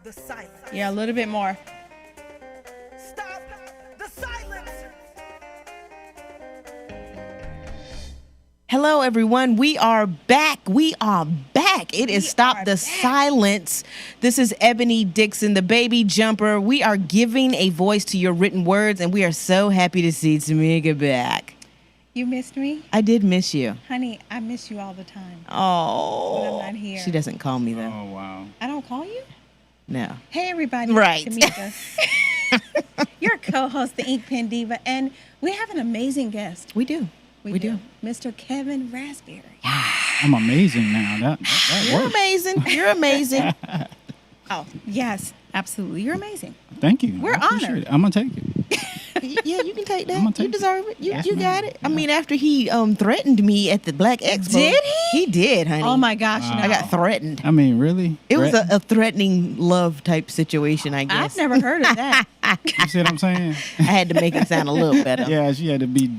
the silence. Yeah, a little bit more. Stop the silence. Hello, everyone. We are back. It is Stop the Silence. This is Ebony Dixon, the baby jumper. We are giving a voice to your written words, and we are so happy to see Tamika back. You missed me? I did miss you. Honey, I miss you all the time. Oh. When I'm not here. She doesn't call me, though. Oh, wow. I don't call you? No. Hey, everybody. Right. Tamika. Your co-host, the Ink Pen Diva, and we have an amazing guest. We do. We do. Mr. Kevin Rasberry. I'm amazing now. That You're works. amazing. You're amazing. Oh, yes, absolutely. You're amazing. Thank you. We're I appreciate honored. it. I'm going to take it. Yeah, you can take I'm gonna that. take You deserve it. You Yes, got ma'am. it. I mean, after he threatened me at the Black Expo. Did he? He did, honey. Oh, my gosh. Wow. No. I got threatened. I mean, really? It was a threatening love type situation, I guess. I've never heard of that. You see what I'm saying? I had to make it sound a little better. Yeah, she had to be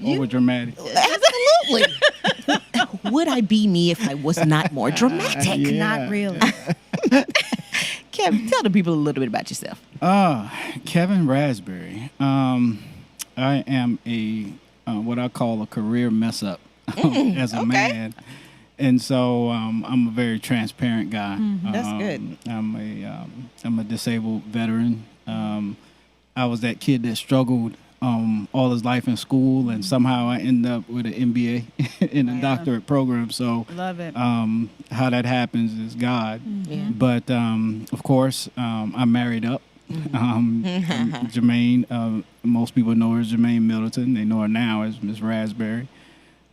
over dramatic. Absolutely. Would I be me if I was not more dramatic? Yeah. Not really. Kevin, tell the people a little bit about yourself. Kevin Rasberry. I am a what I call a career mess up as a man. And so I'm a very transparent guy. That's good. I'm a disabled veteran. I was that kid that struggled all his life in school, and somehow I ended up with an MBA in a doctorate program. So Love it. how that happens is God. Yeah. But of course, I'm married up. Jermaine, most people know her as Jermaine Middleton. They know her now as Miss Rasberry.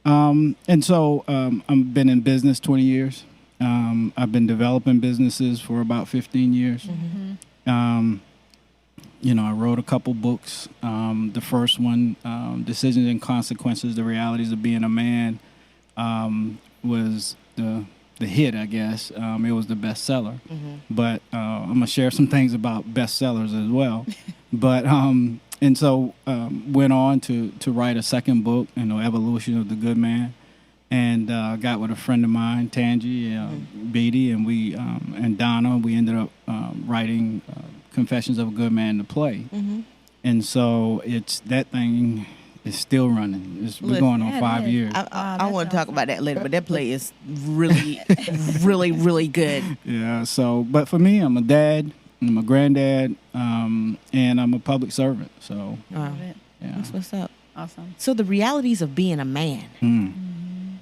And so I've been in business 20 years. I've been developing businesses for about 15 years. I wrote a couple books. The first one, Decisions and Consequences, The Realities of Being a Man, was the hit, I guess. It was the bestseller. But I'm going to share some things about bestsellers as well. But and so went on to write a second book, Evolution of the Good Man. And got with a friend of mine, Tangi, Beatty, and we and Donna. We ended up writing Confessions of a Good Man to play. And so that thing is still running. We're going on 5 years. I want to talk about that later, but that play is really, really, really good. Yeah. So, but for me, I'm a dad, I'm a granddad, and I'm a public servant. So, Wow. yeah. That's what's up. Awesome. So the realities of being a man.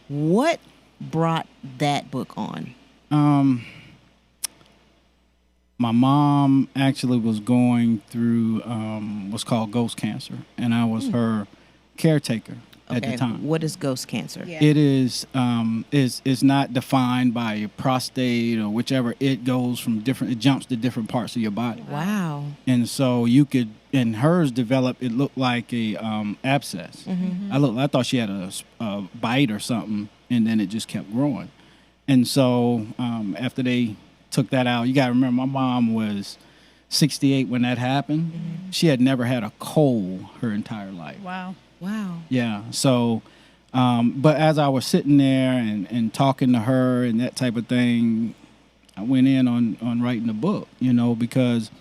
What brought that book on? My mom actually was going through what's called ghost cancer, and I was her caretaker at the time. What is ghost cancer? Yeah. It is not defined by your prostate or whichever. It goes from it jumps to different parts of your body. Wow. And so you could, and hers developed, it looked like a abscess. I thought she had a bite or something, and then it just kept growing. And so after they took that out, you got to remember, my mom was 68 when that happened. She had never had a cold her entire life. Wow. Wow. Yeah. So, but as I was sitting there and talking to her and that type of thing, I went in on writing the book, because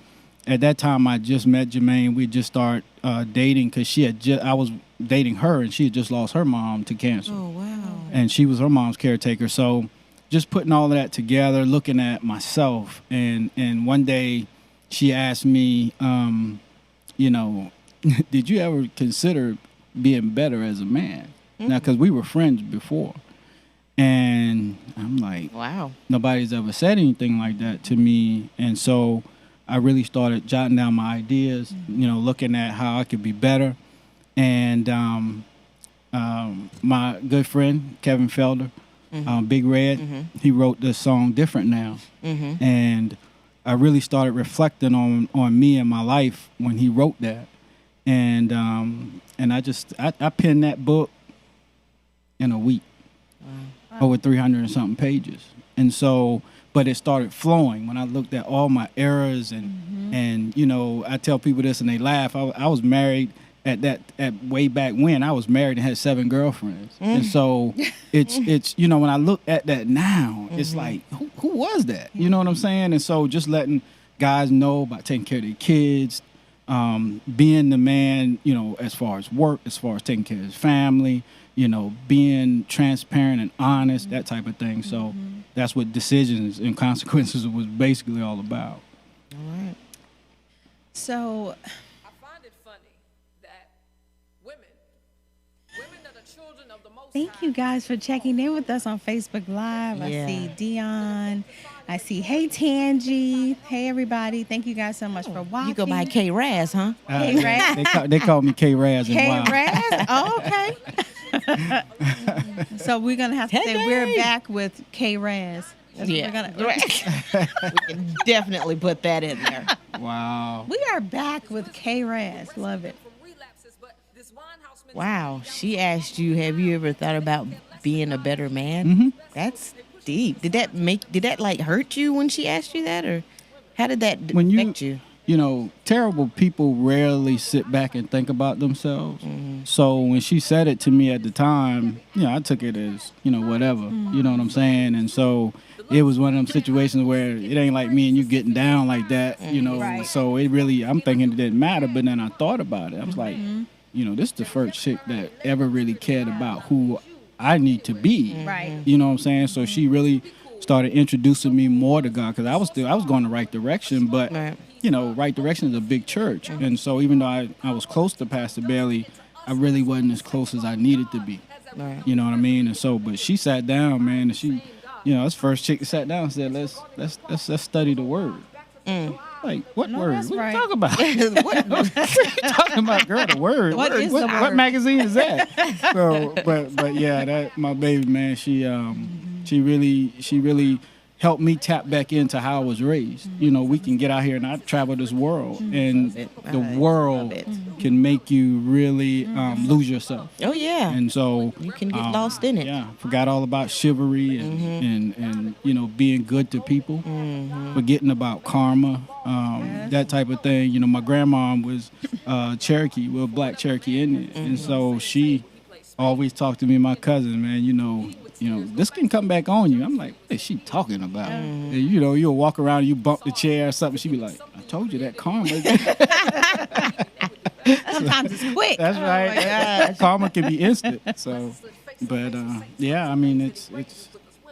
at that time I just met Jermaine. We just started dating because I was dating her, and she had just lost her mom to cancer. Oh, wow. And she was her mom's caretaker. So just putting all of that together, looking at myself, and one day she asked me, did you ever consider being better as a man? Now, because we were friends before. And I'm like, Wow. nobody's ever said anything like that to me. And so I really started jotting down my ideas, looking at how I could be better. And my good friend, Kevin Felder, Big Red, he wrote this song, Different Now. And I really started reflecting on me and my life when he wrote that. And I penned that book in a week, over 300 and something pages. And so, but it started flowing when I looked at all my errors and I tell people this and they laugh. I was married at way back when. I was married and had 7 girlfriends. And so it's when I look at that now, it's like, who was that? You know what I'm saying? And so just letting guys know about taking care of their kids, being the man, as far as work, as far as taking care of his family, being transparent and honest, that type of thing. So that's what Decisions and Consequences was basically all about. All right. So I find it funny that women are the children of the Most thank High. you guys for checking in with us on Facebook Live. I Yeah. see Dion. I see, hey, Tangi. Hey, everybody. Thank you guys so much for watching. You go by K Raz, huh? K Raz. They call me K Raz and K Wild. Raz? Oh, okay. So we're going to have to say Hey. we're back with K Raz. Yeah. We can definitely put that in there. Wow. We are back with K Raz. Love it. From relapses, but this Winehouse mentality- Wow. She asked you, have you ever thought about being a better man? Mm-hmm. That's deep. Did that like hurt you when she asked you that, or how did that When affect you? Terrible people rarely sit back and think about themselves. So when she said it to me at the time, I took it as, whatever. You know what I'm saying? And so it was one of them situations where it ain't like me and you getting down like that, Right. So it really, I'm thinking it didn't matter. But then I thought about it. I was like, this is the first chick that ever really cared about who I need to be. Right. You know what I'm saying? So she really started introducing me more to God, because I was going the right direction, but Right. right direction is a big church, and so even though I was close to Pastor Bailey, I really wasn't as close as I needed to be. Right. You know what I mean? And so, but she sat down, man, and she, this first chick that sat down and said, let's study the word. Like, what No, word? that's What right. you talking about? what you talking about, girl? The word. What is the what word? magazine is that? So, but yeah, that my baby, man. She really helped me tap back into how I was raised. We can get out here and I travel this world, and the world can make you really lose yourself. Oh yeah. And so You can get lost in it. Yeah, forgot all about chivalry and being good to people, forgetting about karma, that type of thing. My grandma was Cherokee, well, black Cherokee Indian, and so she always talked to me and my cousin, man. This can come back on you. I'm like, what is she talking about? And, you'll walk around, you bump the chair or something. She'd be like, I told you that karma. Sometimes it's quick. That's right. That karma can be instant. So, but yeah, I mean, it's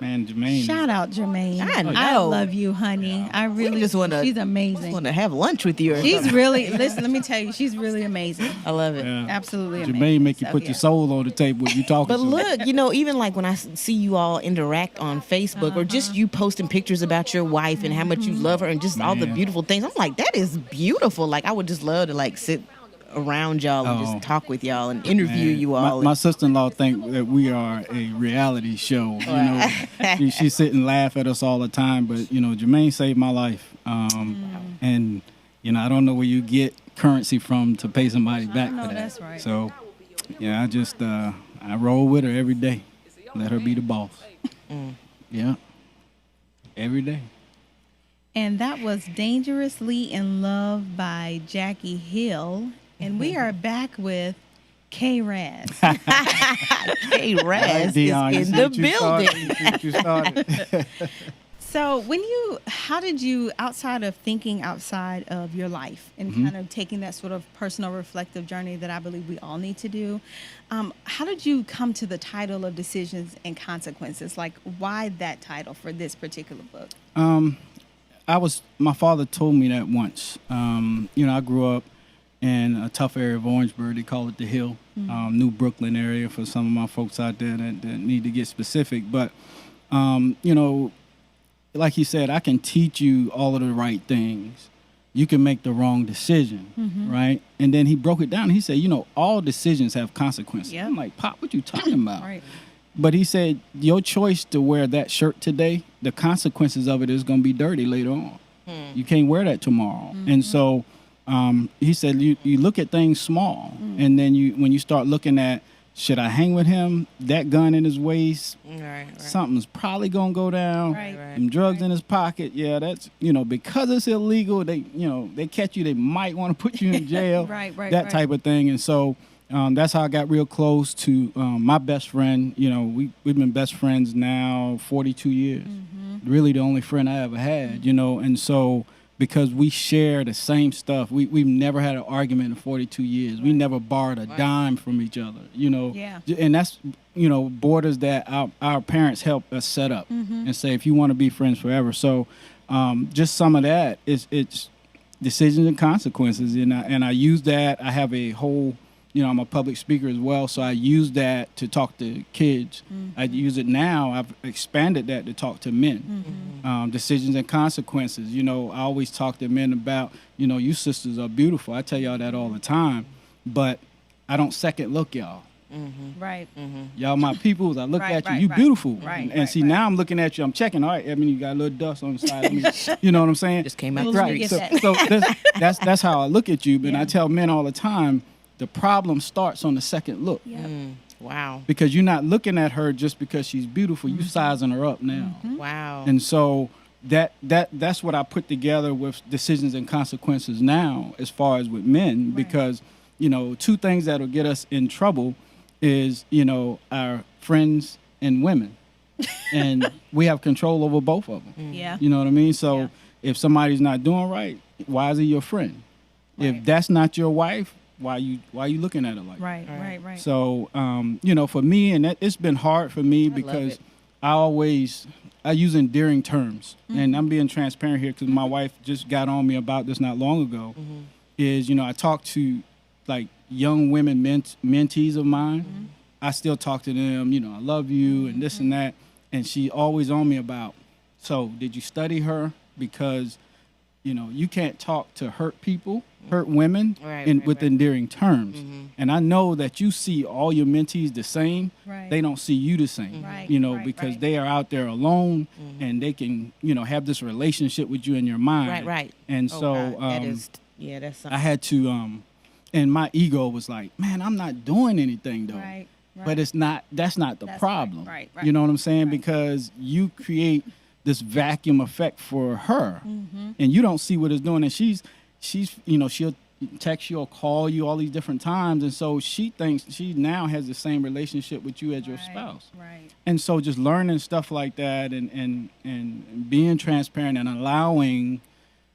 man, Jermaine. Shout out Jermaine. I know. I love you, honey. I really just wanna- she's amazing. Want to have lunch with you? Or She's something. really listen, let me tell you, she's really amazing. I love it. Yeah. Absolutely amazing. Jermaine make you So, put yeah. your soul on the table when you talking. But to look, even like when I see you all interact on Facebook, or just you posting pictures about your wife and how much you love her and just all the Man. beautiful things, I'm like, that is beautiful. Like, I would just love to like sit around y'all and Oh. just talk with y'all and interview Man, you all. My sister-in-law think that we are a reality show. She sit and laugh at us all the time. But Jermaine saved my life, and I don't know where you get currency from to pay somebody back know, for that. that's right. So yeah, I just I roll with her every day. Let her be the boss. Yeah, every day. And that was Dangerously in Love by Jackie Hill. And we are back with K Raz. Hey, Raz is Dion, you in see the what you started? building. You see what you started? So how did you, outside of thinking outside of your life and kind of taking that sort of personal reflective journey that I believe we all need to do, how did you come to the title of Decisions and Consequences? Like, why that title for this particular book? My father told me that once. I grew up in a tough area of Orangeburg. They call it the Hill, New Brooklyn area for some of my folks out there that need to get specific. But, like he said, I can teach you all of the right things. You can make the wrong decision, right? And then he broke it down. He said, all decisions have consequences. Yeah. I'm like, Pop, what you talking about? Right. But he said, your choice to wear that shirt today, the consequences of it is going to be dirty later on. You can't wear that tomorrow. And so he said, you look at things small. And then when you start looking at, should I hang with him? That gun in his waist, Right. something's probably going to go down. Right. Them drugs in his pocket, yeah, that's, because it's illegal, they catch you, they might want to put you in jail. Right. That type of thing. And so that's how I got real close to my best friend. We've been best friends now 42 years. Really the only friend I ever had, and so because we share the same stuff. We've never had an argument in 42 years. We never borrowed a dime from each other, you know. Yeah. And that's, you know, borders that our parents helped us set up and say, if you want to be friends forever. So just some of that it's decisions and consequences. And I use that. I have a whole, you know, I'm a public speaker as well, so I use that to talk to kids. I use it now. I've expanded that to talk to men. Decisions and consequences. You know, I always talk to men about, you know, you sisters are beautiful. I tell y'all that all the time, but I don't second look y'all. Right. Y'all my peoples. I look Right, at you. right, You right. beautiful. Right, And right, see, right. now I'm looking at you. I'm checking. All right, I mean, you got a little dust on the side of me. You know what I'm saying? Just came out the Let me Right. get streets. So, that. that's how I look at you. But Yeah. I tell men all the time, the problem starts on the second look. Yep. Wow. Because you're not looking at her just because she's beautiful. You sizing her up now. Wow. And so that's what I put together with decisions and consequences now, as far as with men, because, you know, two things that'll get us in trouble is, you know, our friends and women. And we have control over both of them. Yeah. You know what I mean? So Yeah. if somebody's not doing right, why is he your friend? Right. If that's not your wife, why you looking at her like that? Right. So, you know, for me, and it's been hard for me because it. I use endearing terms. And I'm being transparent here because my wife just got on me about this not long ago, is, you know, I talk to like young women mentees of mine. I still talk to them, you know, I love you and this and that. And she always on me about, so did you study her? Because, you know, you can't talk to hurt people, hurt women with endearing terms. And I know that you see all your mentees the same. Right. They don't see you the same, Right, you know, right, because right. they are out there alone and they can, you know, have this relationship with you in your mind. Right. And Oh, so God. That is, that's something. I had to, and my ego was like, man, I'm not doing anything though. Right. But that's not the That's right, problem. right, right. You know what I'm saying? Right. Because you create this vacuum effect for her, Mm-hmm. and you don't see what it's doing. And she's, you know, she'll text you or call you all these different times, and so she thinks she now has the same relationship with you as your spouse. Right. And so just learning stuff like that, and being transparent and allowing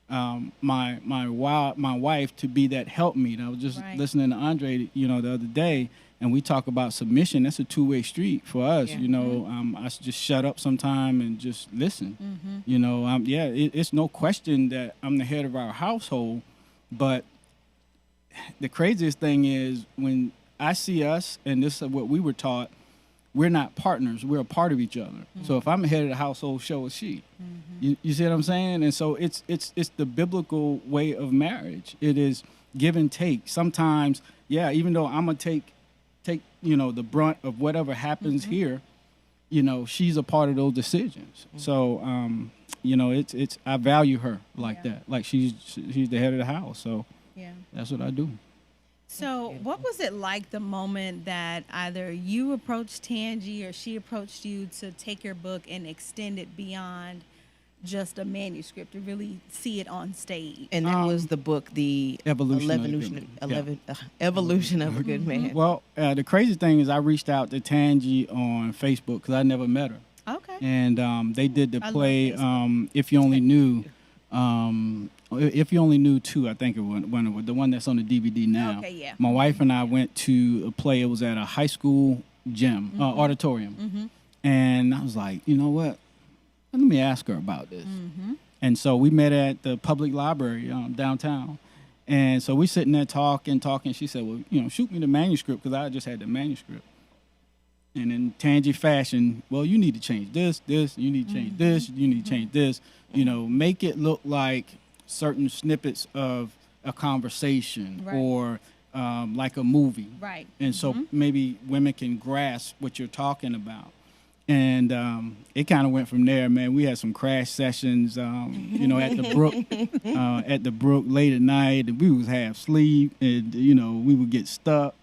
my wife to be that helpmeet. I was just Right. listening to Andre, you know, the other day, and we talk about submission. That's a two-way street for us. Yeah. You know, I just shut up sometime and just listen. You know, it's no question that I'm the head of our household, but the craziest thing is when I see us, and this is what we were taught, we're not partners. We're a part of each other. So if I'm the head of the household, so is she. You see what I'm saying? And so it's the biblical way of marriage. It is give and take. Sometimes, yeah, even though I'm gonna take you know the brunt of whatever happens here, you know, she's a part of those decisions. So you know, it's I value her like that. Like she's the head of the house. So Yeah. that's what I do. So, what was it like the moment that either you approached Tangi or she approached you to take your book and extend it beyond just a manuscript to really see it on stage? And that was the book, The Evolution of a Good Evolution of a Good Man. Well, the crazy thing is I reached out to Tangi on Facebook because I never met her. Okay. And they did the I love play Facebook. If You Only Knew. If You Only Knew 2, I think it was the one that's on the DVD now. Okay, yeah. My wife and I went to a play. It was at a high school gym, auditorium. And I was like, you know what? Let me ask her about this. And so we met at the public library downtown. And so we sitting there talking. She said, well, you know, shoot me the manuscript because I just had the manuscript. And in Tangi fashion, well, you need to change this, you need to change this, you need to change this. You know, make it look like certain snippets of a conversation Right. or like a movie. Right. And so maybe women can grasp what you're talking about. And it kind of went from there, man. We had some crash sessions, you know, at the Brook late at night, and we was half asleep, and you know, we would get stuck.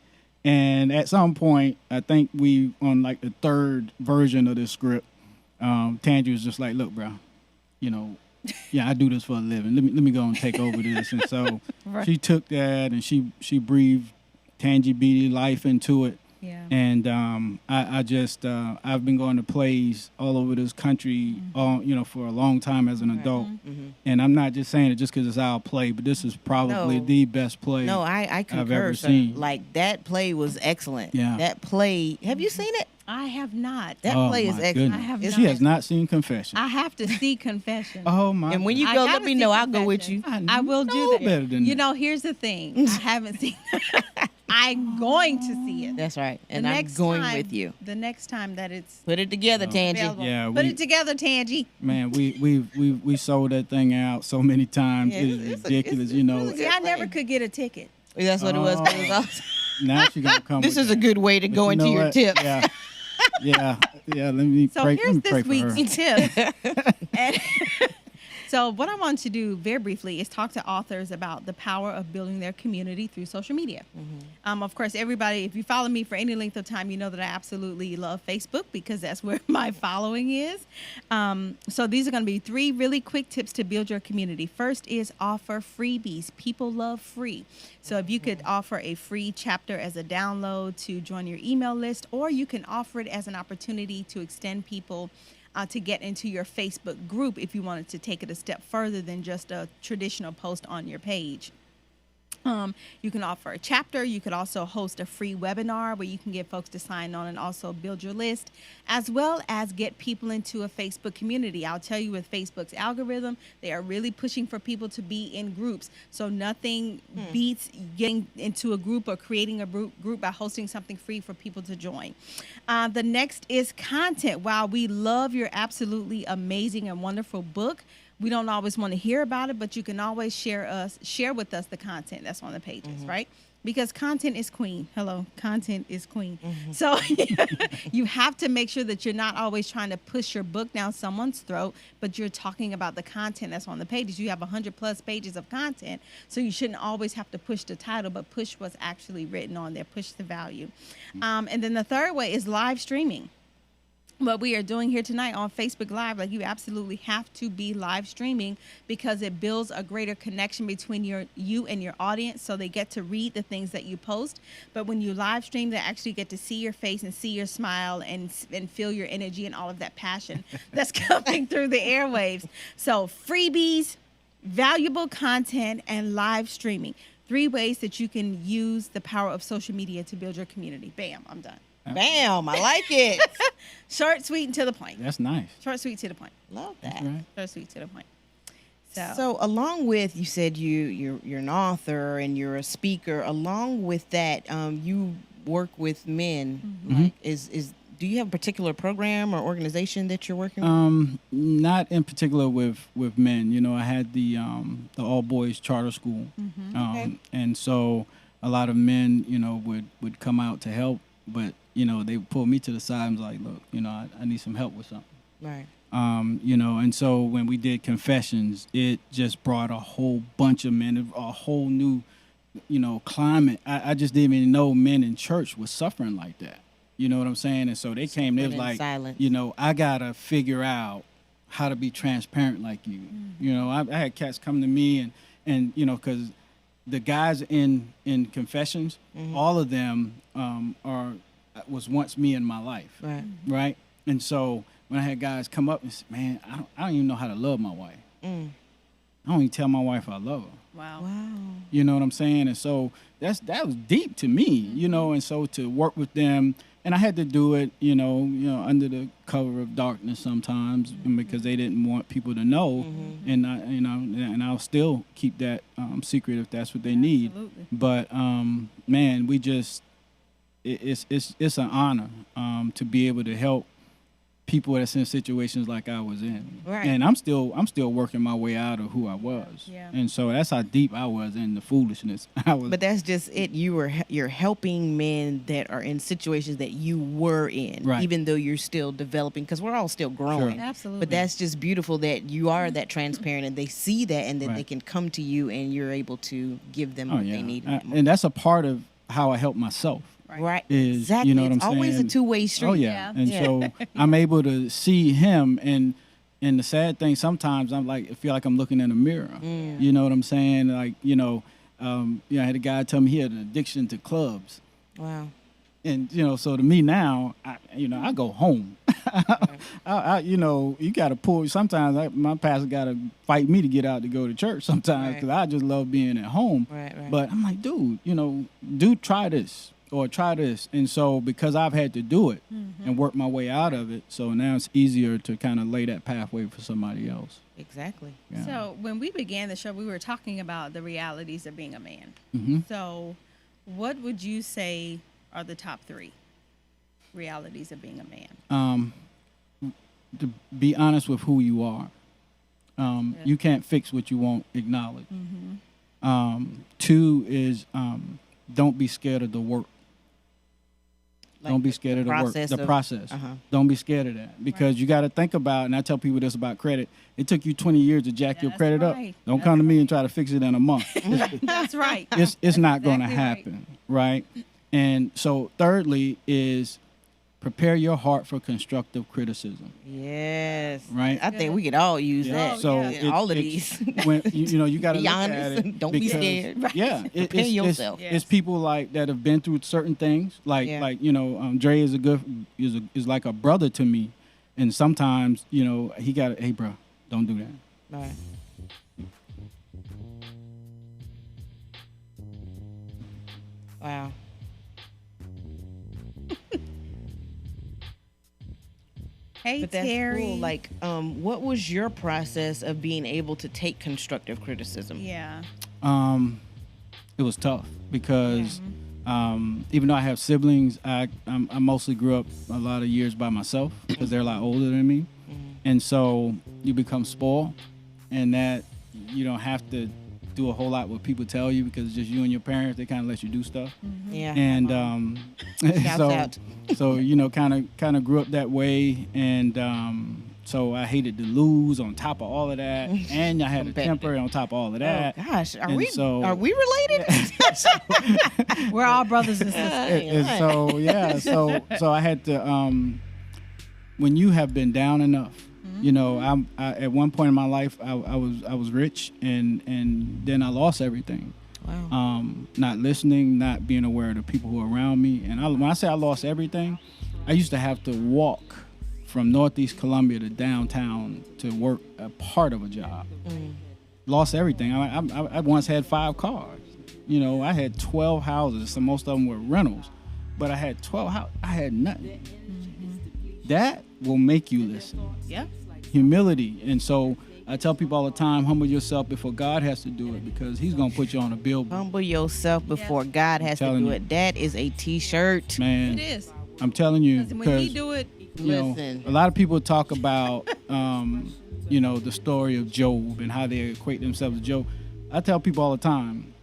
And at some point, I think we on like the third version of this script, Tangi was just like, "Look, bro, you know, yeah, I do this for a living. Let me go and take over this." And so Right. she took that and she breathed Tangi Beatty life into it. Yeah. And I just I've been going to plays all over this country, for a long time as an adult. And I'm not just saying it just because it's our play, but this is probably the best play. No, I concur. I've ever sir. seen. Like that play was excellent. Yeah. That play. Have you seen it? I have not. That play is my excellent. goodness. I have She not. has not seen Confession. I have to see Confession. Oh my! And when you I go, gotta let me see know. I'll go with you. Confession. I will do know that. better than You that. know, here's the thing. I haven't seen. I'm going to see it. That's right. And The I'm next going time- with you. The next time that it's Put it together, Tangy. available. Yeah, Put we- it together, Tangy. Man, we sold that thing out so many times. Yeah, It it's is a- ridiculous, it's a See, I never could get a ticket. That's what it was. 'Cause it was- Now she gonna come. This with is a that. good way to But go you into know your what? tip. Yeah, yeah. Let me So pray. Let here's me pray this for her. week's tip. And so what I want to do very briefly is talk to authors about the power of building their community through social media. Of course, everybody, if you follow me for any length of time, you know that I absolutely love Facebook because that's where my following is. So these are going to be 3 really quick tips to build your community. First is offer freebies. People love free. So if you could offer a free chapter as a download to join your email list, or you can offer it as an opportunity to extend people to get into your Facebook group if you wanted to take it a step further than just a traditional post on your page. You can offer a chapter. You could also host a free webinar where you can get folks to sign on and also build your list, as well as get people into a Facebook community. I'll tell you, with Facebook's algorithm, they are really pushing for people to be in groups. So nothing beats getting into a group or creating a group by hosting something free for people to join. The next is content. While we love your absolutely amazing and wonderful book, we don't always want to hear about it, but you can always share with us the content that's on the pages, right? Because content is queen. Hello, content is queen. So you have to make sure that you're not always trying to push your book down someone's throat, but you're talking about the content that's on the pages. You have 100+ pages of content, so you shouldn't always have to push the title, but push what's actually written on there, push the value. And then the third way is live streaming. What we are doing here tonight on Facebook Live, like, you absolutely have to be live streaming because it builds a greater connection between you and your audience, so they get to read the things that you post. But when you live stream, they actually get to see your face and see your smile and feel your energy and all of that passion that's coming through the airwaves. So freebies, valuable content, and live streaming. 3 ways that you can use the power of social media to build your community. Bam, I'm done. Bam, I like it. Short, sweet, and to the point. That's nice. Short, sweet, to the point. Love that. That's right. Short, sweet, to the point. So along with, you said you're an author and you're a speaker. Along with that, you work with men. Like, do you have a particular program or organization that you're working with? Not in particular with men. You know, I had the all boys charter school, Okay. and so a lot of men, would come out to help, but they would pull me to the side and was like, look, I need some help with something. Right. And so when we did Confessions, it just brought a whole bunch of men, a whole new, climate. I just didn't even know men in church was suffering like that. You know what I'm saying? And so they came, they was Suffering in like, silence. I gotta figure out how to be transparent like you. I had cats come to me and because the guys in Confessions, all of them was once me in my life. Right. Right? And so when I had guys come up and say, man, I don't even know how to love my wife. I don't even tell my wife I love her. Wow. Wow. You know what I'm saying? And so that was deep to me, and so to work with them, and I had to do it, under the cover of darkness sometimes because they didn't want people to know, and and I'll still keep that secret if that's what they need. Absolutely. But man, we just it's an honor to be able to help people that's in situations like I was in. Right. And I'm still working my way out of who I was. Yeah. And so that's how deep I was in the foolishness. I was. But that's just it. You're helping men that are in situations that you were in, Right. even though you're still developing, because we're all still growing. Sure. Absolutely. But that's just beautiful that you are that transparent and they see that, and then they Right. can come to you and you're able to give them Oh what yeah. they need. in that moment. And that's a part of how I help myself. Right. Is, Exactly. you know what It's I'm always a saying? two-way street. Oh yeah. Yeah. And so I'm able to see him, and the sad thing, sometimes I'm like, I feel like I'm looking in a mirror. You know what I'm saying? Like, I had a guy tell me he had an addiction to clubs. Wow. And so to me now, I go home. You got to pull. Sometimes my pastor got to fight me to get out to go to church. Sometimes because I just love being at home. Right. But I'm like, dude, try this or try this. And so because I've had to do it and work my way out of it, so now it's easier to kind of lay that pathway for somebody else. Exactly. Yeah. So when we began the show, we were talking about the realities of being a man. Mm-hmm. So what would you say are the top 3 realities of being a man? To be honest with who you are. You can't fix what you won't acknowledge. 2 is don't be scared of the work. Don't be scared of the work. The process. Don't be scared of that because you got to think about, and I tell people this about credit, it took you 20 years to jack your credit up. Don't come to me and try to fix it in a month. That's right. It's not going to happen, right? And so thirdly is prepare your heart for constructive criticism. Yes. Right? I think we could all use that. So all of these. When you got to be look honest. at it. Don't be scared. Right. Yeah. Prepare yourself. It's people like that have been through certain things. Like Dre is like a brother to me. And sometimes, he got hey bro, don't do that. Right. Wow. Hey, But that's Terry. cool. Like, what was your process of being able to take constructive criticism? Yeah. It was tough because even though I have siblings, I mostly grew up a lot of years by myself because they're a lot older than me. And so you become spoiled, and that you don't have to do a whole lot what people tell you because it's just you and your parents. They kind of let you do stuff. Yeah. And Shouts out. so kind of grew up that way, and so I hated to lose on top of all of that, and I had a temper on top of all of that. Oh gosh, are And we so- related? We're all brothers and sisters. And so I had to when you have been down enough, I at one point in my life I was rich and then I lost everything. Wow. Not listening, not being aware of the people who are around me, and when I say I lost everything, I used to have to walk from Northeast Columbia to downtown to work a part of a job. Lost everything. I once had 5 cars. I had 12 houses. So most of them were rentals, but I had 12 houses. I had nothing. That will make you listen. Yep. Humility. And so I tell people all the time, humble yourself before God has to do it because he's going to put you on a billboard. Humble yourself before God has to do it. That is a T-shirt. Man, It is. I'm telling you. When he do it, Listen. A lot of people talk about, the story of Job and how they equate themselves to Job. I tell people all the time,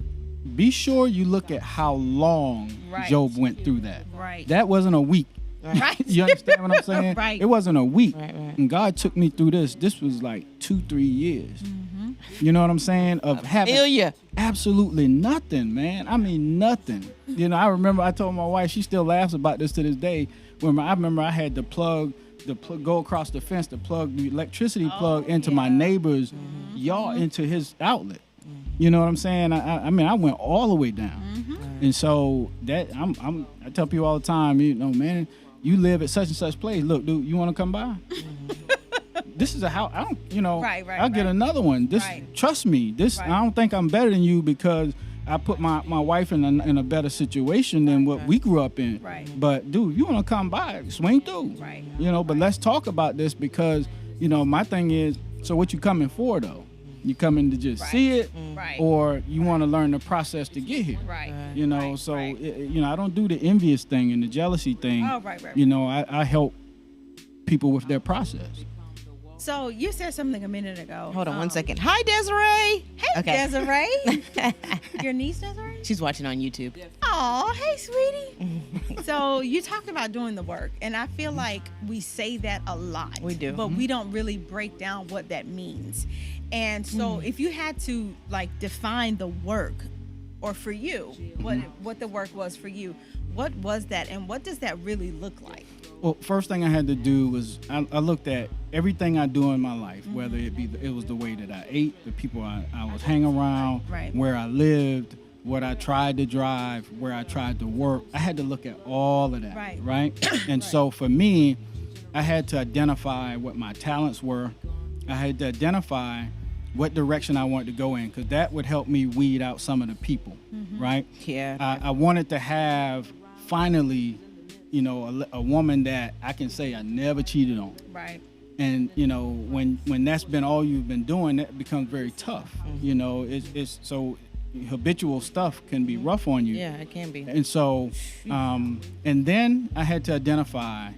be sure you look at how long Job went through that. Right. That wasn't a week. Right. You understand what I'm saying? Right. It wasn't a week. Right. And God took me through this. This was like 2-3 years. You know what I'm saying? Of having Feel ya. absolutely nothing, man. I mean, nothing. I remember I told my wife, she still laughs about this to this day. When I remember I had to go across the fence to plug the electricity plug into my neighbor's yard, into his outlet. You know what I'm saying? I mean, I went all the way down. And so that I tell people all the time, man, you live at such and such place. Look, dude, you want to come by? This is a house. I don't, I'll get another one. Trust me. I don't think I'm better than you because I put my wife in a better situation than what we grew up in. Right. But dude, you want to come by? Swing through. Right. But let's talk about this because my thing is, so what you coming for though? You coming to just see it, or you want to learn the process to get here? Right. I don't do the envious thing and the jealousy thing. Oh, right. I help people with their process. So you said something a minute ago. Hold on 1 second. Hi, Desiree. Hey, Desiree. Your niece, Desiree? She's watching on YouTube. Oh, hey, sweetie. So you talked about doing the work, and I feel like we say that a lot. We do. But we don't really break down what that means. And so if you had to define the work, or for you, what the work was for you, what was that, and what does that really look like? Well, first thing I had to do was I looked at everything I do in my life, whether it was the way that I ate, the people I was hanging around, where I lived, what I tried to drive, where I tried to work. I had to look at all of that, right? And so for me, I had to identify what my talents were. I had to identify what direction I wanted to go in, because that would help me weed out some of the people, right? Yeah. I wanted to have, finally, you know, a woman that I can say I never cheated on. Right. And, you know, when that's been all you've been doing, that becomes very tough. You know, it's so habitual stuff can be rough on you. Yeah, it can be. And so, and then I had to identify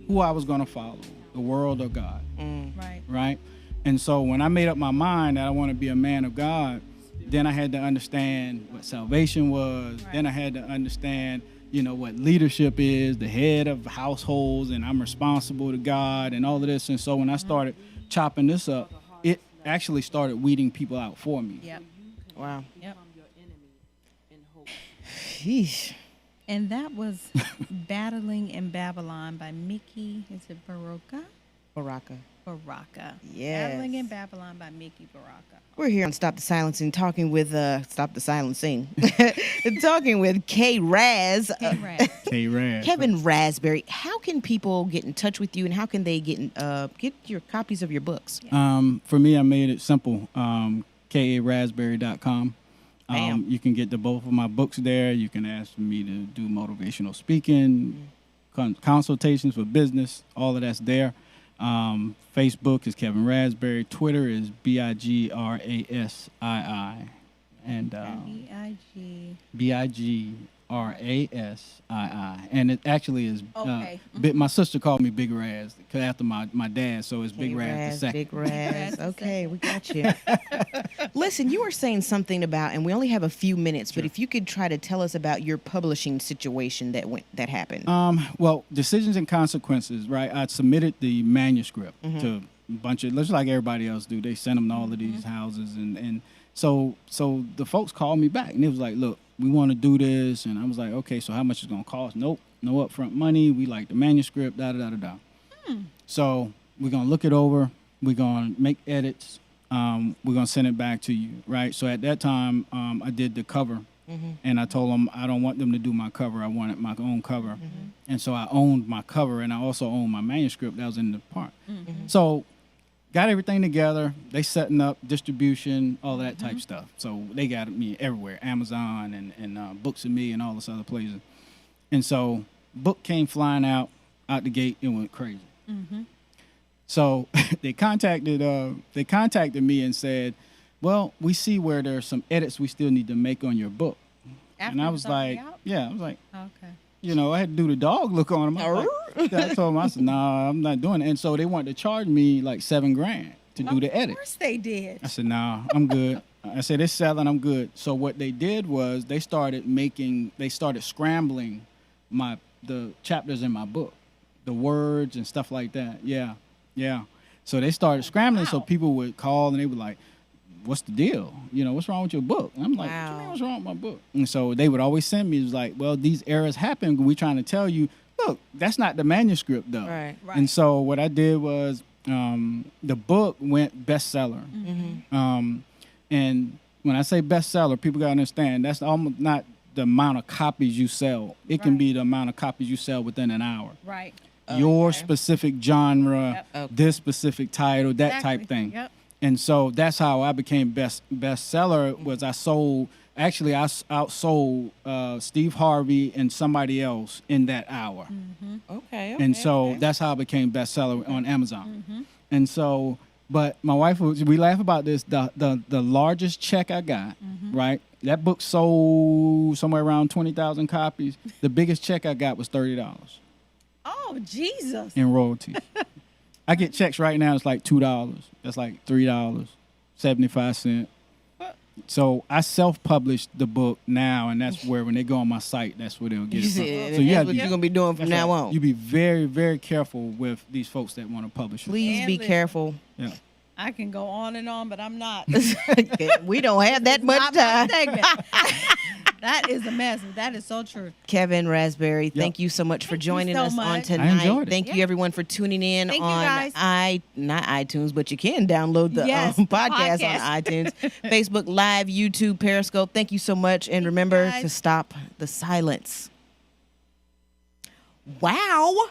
who I was going to follow, the world or God. Right. Right? And so when I made up my mind that I want to be a man of God, then I had to understand what salvation was. Right. Then I had to understand, you know, what leadership is, the head of households, and I'm responsible to God and all of this. And so when I started chopping this up, it actually started weeding people out for me. Yep. Wow. Yep. Sheesh. And that was Battling in Babylon by Mickey, is it Baraka? Baraka. Yes. Battling in Babylon by Mickey Baraka. We're here on Stop the Silencing, talking with Stop the Silencing, talking with K. Raz, K-Raz. Kevin Rasberry. How can people get in touch with you, and how can they get your copies of your books? For me, I made it simple. KARasberry.com. Bam. You can get the both of my books there. You can ask me to do motivational speaking, consultations for business. All of that's there. Facebook is Kevin Rasberry. Twitter is BIGRASII. And BIGRASII. And it actually is. Okay. My sister called me Big Raz after my dad, so it's Big Raz the second. Big Raz. Okay, we got you. Listen, you were saying something about, and we only have a few minutes, but if you could try to tell us about your publishing situation that happened. Well, Decisions and Consequences, right? I submitted the manuscript to a bunch of, just like everybody else do. They sent them to all of these houses, and so the folks called me back, and it was like, look, we want to do this. And I was like, okay, so how much is it going to cost? Nope, no upfront money. We like the manuscript, da-da-da-da-da. So we're going to look it over. We're going to make edits. We're going to send it back to you, right? So at that time, I did the cover. And I told them I don't want them to do my cover. I wanted my own cover. And so I owned my cover, and I also owned my manuscript that was in the part. So got everything together. They setting up distribution, all that type stuff. So they got me everywhere, Amazon and Books and Me and all this other places. And so book came flying out the gate. It went crazy. So they contacted me and said, well, we see where there's some edits we still need to make on your book. And I was like, yeah, I was like, okay. You know, I had to do the dog look on him. I told him, I said, nah, I'm not doing it. And so they wanted to charge me like $7,000 to do the edit. Of course they did. I said, nah, I'm good. I said, it's selling, I'm good. So what they did was they started scrambling the chapters in my book, the words and stuff like that. Yeah. So they started scrambling. So people would call and they were like, what's the deal? You know, what's wrong with your book? And I'm like, what you mean, what's wrong with my book? And so they would always send me, it was like, well, these errors happen. We're trying to tell you, look, that's not the manuscript though. Right. And so what I did was the book went bestseller. And when I say bestseller, people got to understand that's almost not the amount of copies you sell. It can be the amount of copies you sell within an hour. Right. Your specific genre, this specific title, that type thing. Yep. And so that's how I became bestseller. Was I outsold Steve Harvey and somebody else in that hour. Okay. And so that's how I became bestseller on Amazon. And so, but my wife, we laugh about this. The largest check I got, right? That book sold somewhere around 20,000 copies. The biggest check I got was $30 Oh, Jesus. in royalties. I get checks right now. It's like $2. That's like $3.75. So I self-published the book now, and that's where when they go on my site, that's where they'll get it from. So that's what you're gonna be doing from now on. You be very, very careful with these folks that want to publish it. Please be careful. Yeah. I can go on and on, but I'm not. We don't have that much time. That is a mess. That is so true. Kevin Rasberry, thank you so much for joining so us on much. tonight. I enjoyed it. Thank you everyone for tuning in Thank you, on guys. not iTunes, but you can download the Yes, the podcast podcast. on iTunes, Facebook Live, YouTube, Periscope. Thank you so much, and remember guys. to stop the silence. Wow.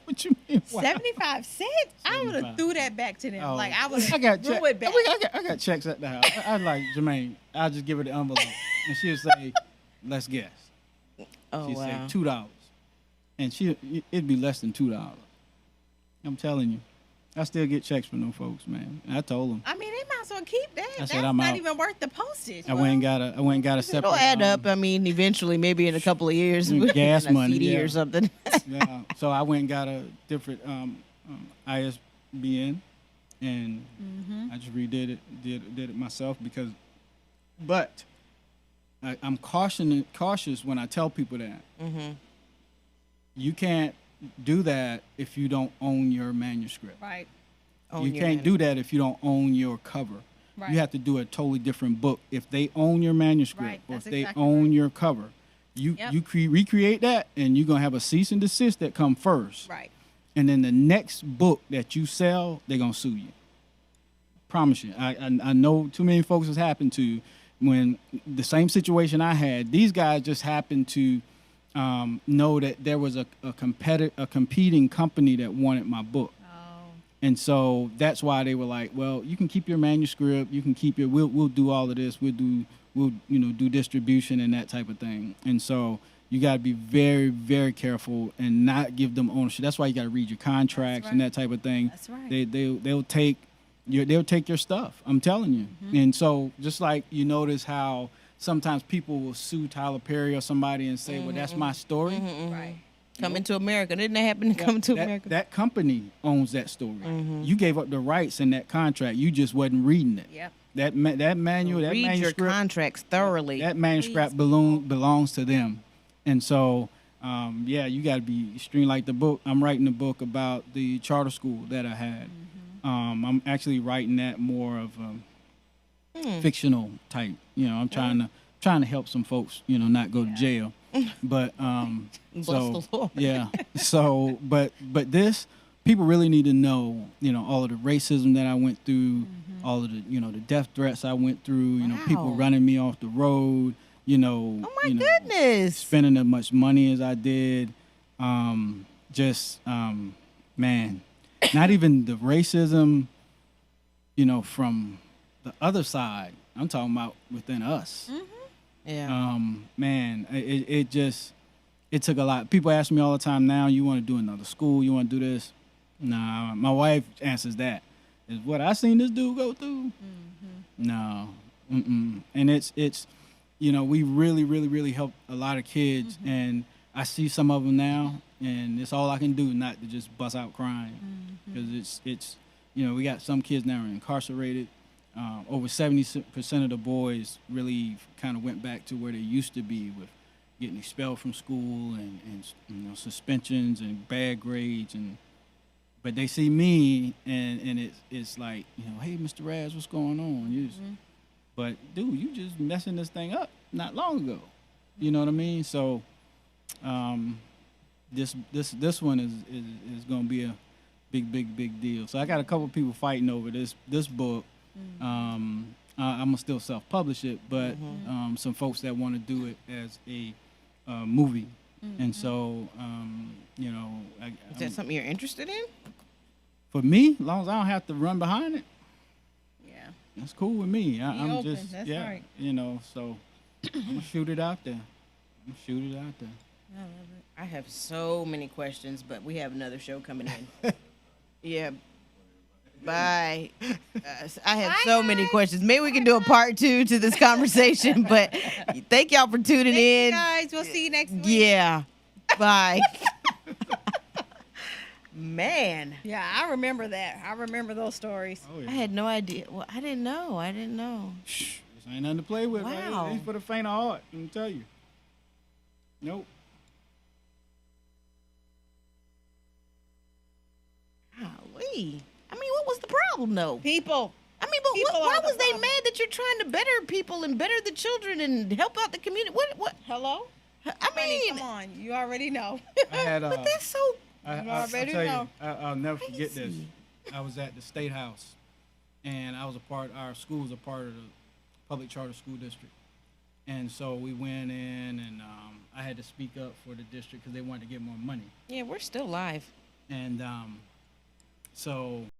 What you mean? Wow. 75 cents? I would have 75. threw that back to them. Oh. Like I would I got threw check, it back. I got checks at the house. I like Jermaine. I'll just give her the envelope, and she'll say, "Let's guess." Oh, She'd wow. say $2, and it'd be less than $2. I'm telling you, I still get checks from them folks, man. And I told them. I mean, they might as well keep that. I That's said, I'm not out. even worth the postage. I went and got a separate. It'll add up. I mean, eventually, maybe in a couple of years, Gas in a money, CD yeah. or something. Yeah. So I went and got a different ISBN, and I just redid it, did it myself but I'm cautious when I tell people that. You can't do that if you don't own your manuscript. Right. You can't do that if you don't own your cover. Right. You have to do a totally different book. If they own your manuscript, Right, or that's if they exactly own right. your cover, you Yep. recreate that, and you're gonna have a cease and desist that come first. Right. And then the next book that you sell, they're gonna sue you. Promise you. I know too many folks has happened to when the same situation I had. These guys just happened to know that there was a competing company that wanted my book. And so that's why they were like, well, you can keep your manuscript, you can keep your, we'll do all of this, we'll do distribution and that type of thing. And so you got to be very, very careful and not give them ownership. That's why you got to read your contracts and that type of thing. That's right. They'll take your stuff. I'm telling you. And so just like you notice how sometimes people will sue Tyler Perry or somebody and say, well, that's my story. Right. Coming to America. Didn't that happen to come to America? That company owns that story. You gave up the rights in that contract. You just wasn't reading it. Yep. That manual, that Read your manuscript, contracts thoroughly. that manuscript belongs to them. And so, you got to be extreme. Like the book, I'm writing a book about the charter school that I had. I'm actually writing that more of a fictional type. I'm trying to help some folks, not go to jail. But Bless the Lord. yeah. So, but this, people really need to know, all of the racism that I went through, all of the, the death threats I went through, people Wow. running me off the road, Oh my goodness. spending as much money as I did. Man, not even the racism, from the other side. I'm talking about within us. Yeah. Man, it took a lot. People ask me all the time now, you want to do another school? You want to do this? Nah, my wife answers that. Is what I seen this dude go through? No. And it's we really, really, really help a lot of kids. And I see some of them now, and it's all I can do not to just bust out crying. Because it's we got some kids now are incarcerated. Over 70% of the boys really kind of went back to where they used to be with getting expelled from school and suspensions and bad grades. But they see me and it's like, hey, Mr. Raz, what's going on? But dude, you just messing this thing up not long ago. You know what I mean? So this one is going to be a big deal. So I got a couple people fighting over this book. I'm gonna still self-publish it, but some folks that want to do it as a movie, and so Is that something you're interested in? for me, as long as I don't have to run behind it, Yeah. that's cool with me. I'm open, just that's yeah, right. So I'm gonna shoot it out there. I have so many questions, but we have another show coming in. Yeah. Bye. I have so many questions. Maybe we can do a part 2 to this conversation, but thank y'all for tuning Thank in. you guys. We'll see you next week. Yeah. Bye. Man. Yeah, I remember that. I remember those stories. Oh I yeah. had no idea. Well, I didn't know. Shh, this ain't nothing to play with. Wow. Right? It ain't for the faint of heart. Let me tell you. Nope. Golly. I mean, what was the problem, though? People. I mean, but people why are the was they problem. mad that you're trying to better people and better the children and help out the community? What? Hello? I Honey, mean, come on. You already know. I had but that's so. You I'll already tell know. you, I'll never forget this. Crazy. I was at the State House, and our school was a part of the public charter school district. And so we went in, and I had to speak up for the district because they wanted to get more money. Yeah, we're still live. And so